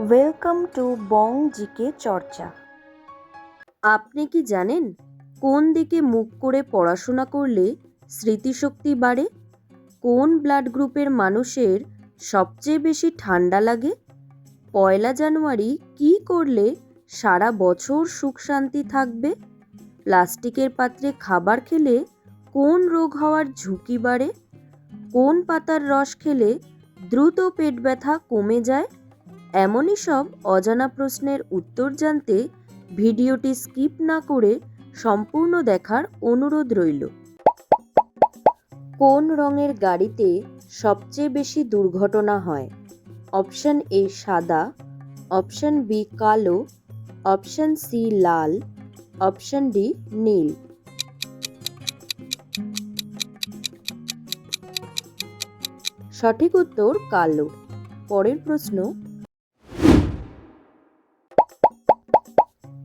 Welcome to Bong GK চর্চা। আপনি কি জানেন কোন দিকে মুখ করে পড়াশোনা করলে স্মৃতিশক্তি বাড়ে? কোন ব্লাড গ্রুপের মানুষের সবচেয়ে বেশি ঠান্ডা লাগে? পয়লা জানুয়ারি কি করলে সারা বছর সুখ শান্তি থাকবে? প্লাস্টিকের পাত্রে খাবার খেলে কোন রোগ হওয়ার ঝুঁকি বাড়ে? কোন পাতার রস খেলে দ্রুত পেট ব্যথা কমে যায়? এমনই সব অজানা প্রশ্নের উত্তর জানতে ভিডিওটি স্কিপ না করে সম্পূর্ণ দেখার অনুরোধ রইল। কোন রঙের গাড়িতে সবচেয়ে বেশি দুর্ঘটনা হয়? অপশন এ সাদা, অপশন বি কালো, অপশন সি লাল, অপশন ডি নীল। সঠিক উত্তর কালো। পরের প্রশ্ন,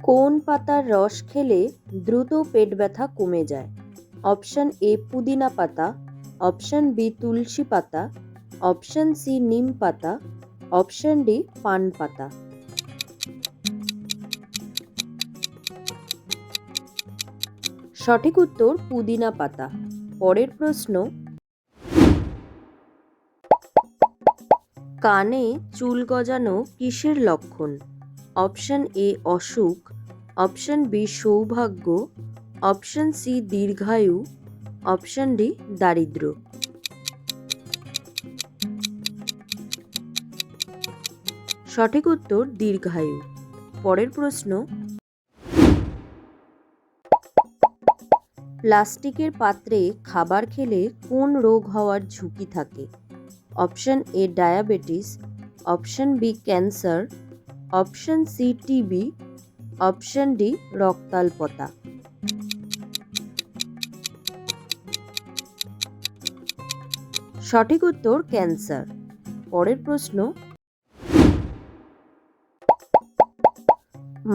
কোন পাতার রস খেলে দ্রুত পেট ব্যথা কমে যায়? অপশন এ পুদিনা পাতা, অপশন বি তুলসী পাতা, অপশন সি নিম পাতা, অপশন ডি পান পাতা। সঠিক উত্তর পুদিনা পাতা। পরের প্রশ্ন, কানে চুল গজানো কিসের লক্ষণ? অপশন এ অসুখ, অপশন বি সৌভাগ্য, অপশন সি দীর্ঘায়ু, অপশন ডি দারিদ্র্য। সঠিক উত্তর দীর্ঘায়ু। পরের প্রশ্ন, প্লাস্টিকের পাত্রে খাবার খেলে কোন রোগ হওয়ার ঝুঁকি থাকে? Option A diabetes, option B cancer, option C TB, option D রক্তাল্পতা। সঠিক উত্তর ক্যান্সার। পরের প্রশ্ন,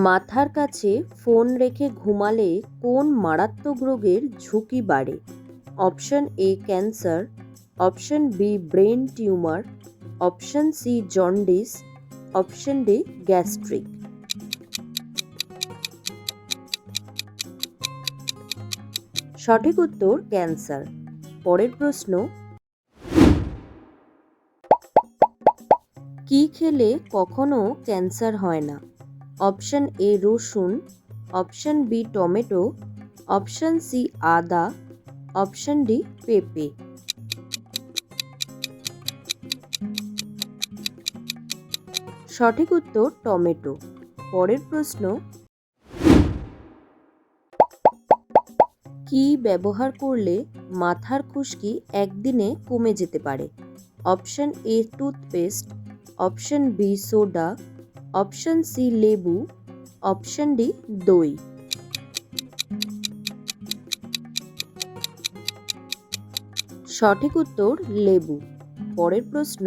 মাথার কাছে ফোন রেখে ঘুমালে কোন মারাত্মক রোগের ঝুঁকি বাড়ে? Option A cancer, option B brain tumour, option C jaundice, option D gastric. সঠিক উত্তর ক্যান্সার। পরের প্রশ্ন, কি খেলে কখনো ক্যান্সার হয় না? অপশন এ রসুন, option B tomato, option C আদা, অপশন ডি পেঁপে। সঠিক উত্তর টমেটো। পরের প্রশ্ন, কি ব্যবহার করলে মাথার খুশকি একদিনে কমে যেতে পারে? Option A toothpaste, option B soda, option C লেবু, অপশন ডি দই। সঠিক উত্তর লেবু। পরের প্রশ্ন,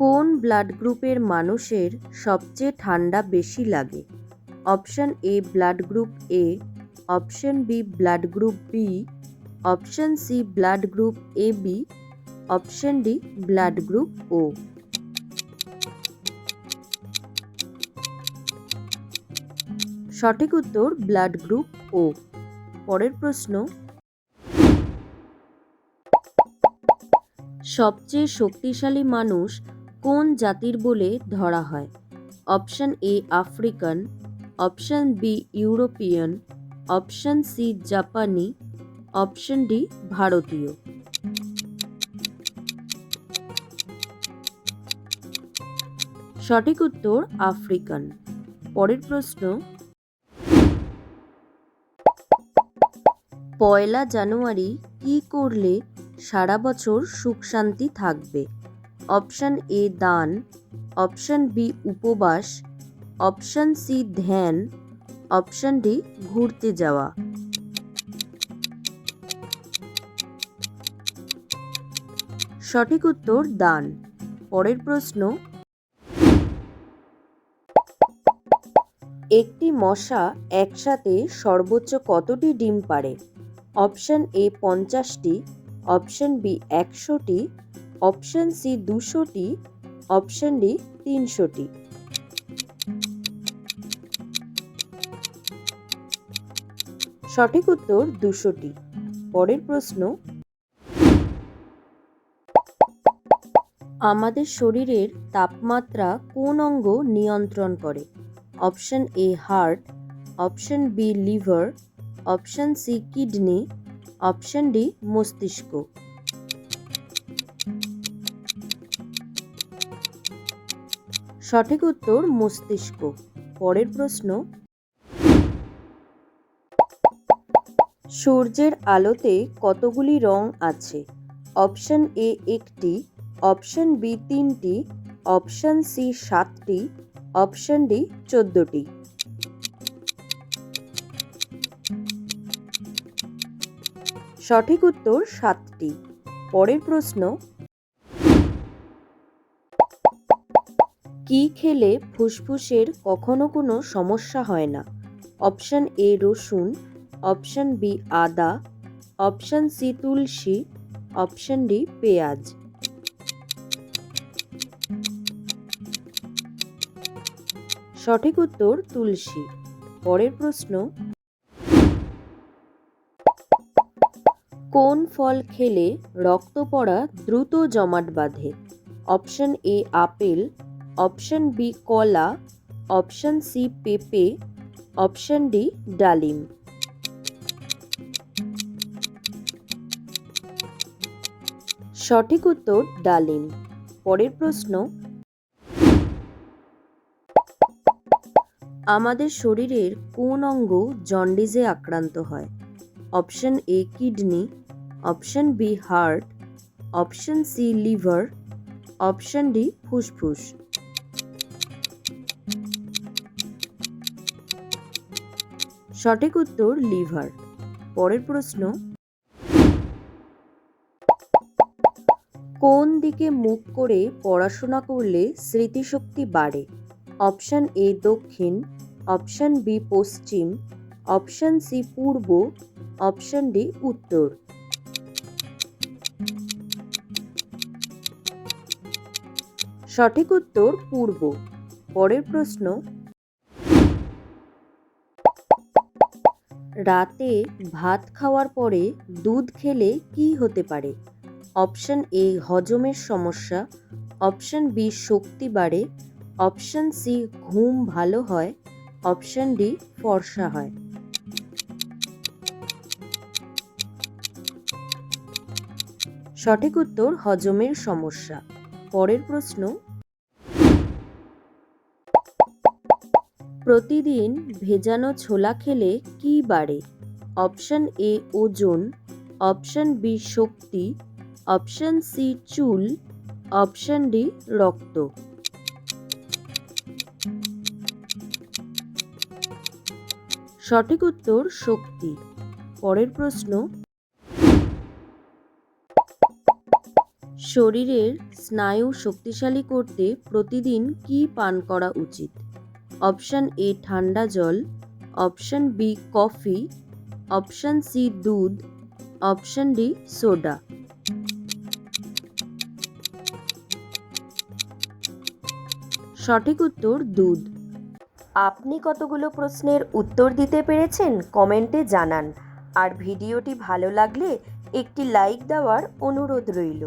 কোন ব্লাড গ্রুপের মানুষের সবচেয়ে ঠান্ডা বেশি লাগে? Option A blood group A, option B blood group B, option C blood group A B, option D blood group O. সঠিক উত্তর ব্লাড গ্রুপ ও। পরের প্রশ্ন, সবচেয়ে শক্তিশালী মানুষ কোন জাতির বলে ধরা হয়? Option A African, option B European, option C জাপানি, অপশন ডি ভারতীয়। সঠিক উত্তর আফ্রিকান। পরের প্রশ্ন, পয়লা জানুয়ারি কি করলে সারা বছর সুখ শান্তি থাকবে? অপশন এ দান, অপশন বি উপবাস, অপশন সি ধ্যান, অপশন ডি ঘুরতে যাওয়া। সঠিক উত্তর দান। পরের প্রশ্ন, একটি মশা একসাথে সর্বোচ্চ কতটি ডিম পাড়ে? অপশন এ 50টি, অপশন বি 100টি, অপশন সি 200টি, অপশন ডি 300টি। সঠিক উত্তর 200টি। পরের প্রশ্ন, আমাদের শরীরের তাপমাত্রা কোন অঙ্গ নিয়ন্ত্রণ করে? Option A heart, option B liver, option C kidney, option D মস্তিষ্ক। সঠিক উত্তর মস্তিষ্ক। পরের প্রশ্ন, সূর্যের আলোতে কতগুলি রং আছে? অপশন এ 1টি, অপশন বি 3টি, অপশন সি 7টি, অপশন ডি 14টি। সঠিক উত্তর 7টি। পরের প্রশ্ন, কি খেলে ফুসফুসের কখনো কোনো সমস্যা হয় না? অপশন এ রসুন, অপশন বি আদা, অপশন সি তুলসী, অপশন ডি পেঁয়াজ। সঠিক উত্তর তুলসী। পরের প্রশ্ন, কোন ফল খেলে রক্ত পড়া দ্রুত জমাট বাঁধে? Option A apple, option B কলা, অপশন সি পেঁপে, অপশন ডি ডালিম। সঠিক উত্তর ডালিম। পরের প্রশ্ন, আমাদের শরীরের কোন অঙ্গ জন্ডিসে আক্রান্ত হয়? Option A kidney, option B heart, option C liver, option D ফুসফুস। সঠিক উত্তর লিভার। পরের প্রশ্ন, কোন দিকে মুখ করে পড়াশোনা করলে স্মৃতিশক্তি বাড়ে? অপশন এ দক্ষিণ, অপশন বি পশ্চিম, অপশন সি পূর্ব, অপশন ডি উত্তর। সঠিক উত্তর পূর্ব। পরের প্রশ্ন, রাতে ভাত খাওয়ার পরে দুধ খেলে কি হতে পারে? অপশন এ হজমের সমস্যা, অপশন বি শক্তি বাড়ে, অপশন সি ঘুম ভালো হয়, অপশন ডি ফর্সা হয়। সঠিক উত্তর হজমের সমস্যা। পরের প্রশ্ন, প্রতিদিন ভেজানো ছোলা খেলে কি বাড়ে? অপশন এ ওজন, অপশন বি শক্তি, অপশন সি চুল, অপশন ডি রক্ত। সঠিক উত্তর শক্তি। পরের প্রশ্ন, শরীরের স্নায়ু শক্তিশালী করতে প্রতিদিন কি পান করা উচিত? অপশন এ ঠান্ডা জল, option B coffee, option C দুধ, অপশন ডি সোডা। সঠিক উত্তর দুধ। আপনি কতগুলো প্রশ্নের উত্তর দিতে পেরেছেন কমেন্টে জানান। আর ভিডিওটি ভালো লাগলে একটি লাইক দেওয়ার অনুরোধ রইল।